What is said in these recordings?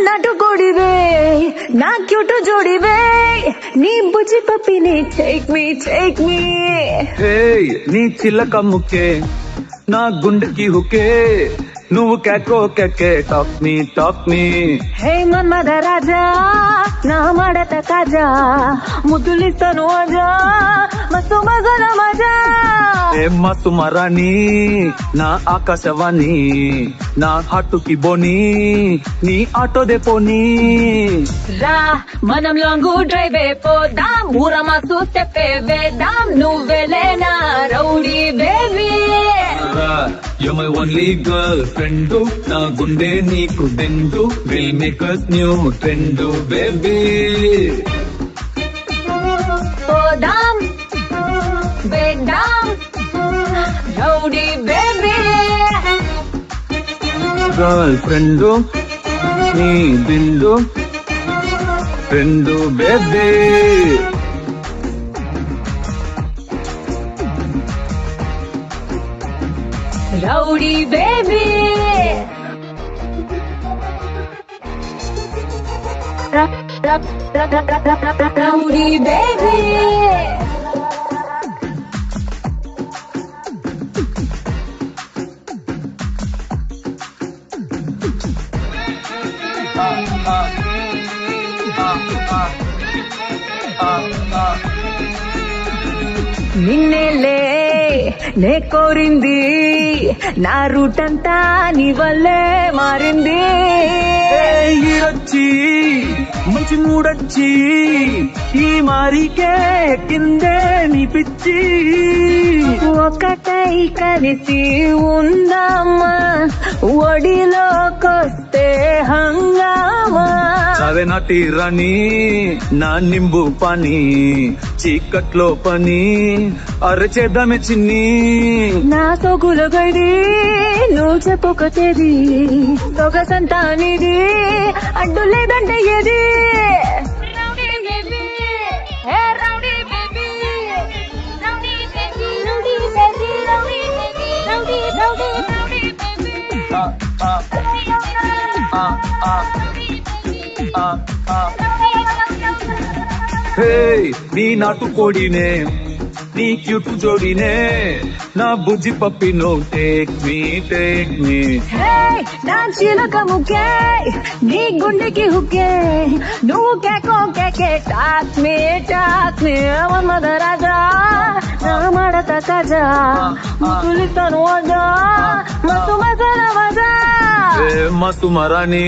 ನಾಟು ಕೊಡಿವೆ ನಾ ಕ್ಯೂಟು ಜೋಡಿವೆ ನೀ ಬುಜ್ಜಿ ಪಪ್ಪಿನಿ take me నీ చిల్లక ముక్కే నా గుండెకి హుకే నువ్వు కేకో కేకే టాక్ మీ హే మన్మద రాజా నా ಮಾಡತ కాజా ముద్దులిస్తాను అజా మస్తు మజల మజా మస్తు మరాణి నా ఆకాశవాణి నా హాటుకి బోని నీ ఆటో దే పోనీ రా మనం లాంగ్ డ్రైవ్ పోదాం ఊరమా చూస్తే వేద్దాం నువ్వెలేనా rowdy baby You're my only girlfriend, na gunde neeku dendu, we'll make us new trend, baby. Podam, bedam, rowdy baby. Girlfriend, nee bindu, friend, baby. Rowdy baby, rowdy baby. నిన్నేలే నే కోరింది నా route అంతా నీ వల్లే మారింది ఈరొచ్చి మంచి మూడొచ్చి ఈ మారికే కిందే నీ పిచ్చి ఒకటై కలిసి ఉందామా ఒడిలోకొస్తే హంగామా అవే నాటి రాణి నా నింబు పని చీకట్లో పని అరచేద్దామే చిన్ని నా సొగుల గడి నువ్వు చెప్పుకొచ్చేది సొగసంతానిది అడ్డు లేదంటే ఏది నీ నాటు కోడినే నీ క్యూటు జోడినే నా బుజ్జి పప్పినో టేక్ మీ నా చిలక ముక్కే నీ గుండెకి హుక్కే నువ్వు కేకో కేకే టాక్ మీ మన్మద రాజా నా ಮಾಡత కాజా ముద్దులిస్తాను అజా మస్తు మజల మజా మస్తు మరాణి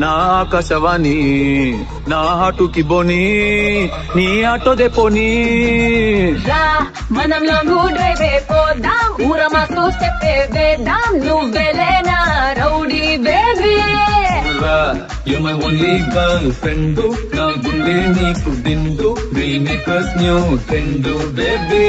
నా ఆకాశవాణి నా హాటుకి బోని నీ ఆటో దే పోనీ మనం లాంగ్ డ్రైవ్ పోదాం ఊరమా చూస్తే వేద్దాం నువ్వెలేనా rowdy baby You're my only girlfriend, na gunde neeku dendu, we'll make us new trend, baby.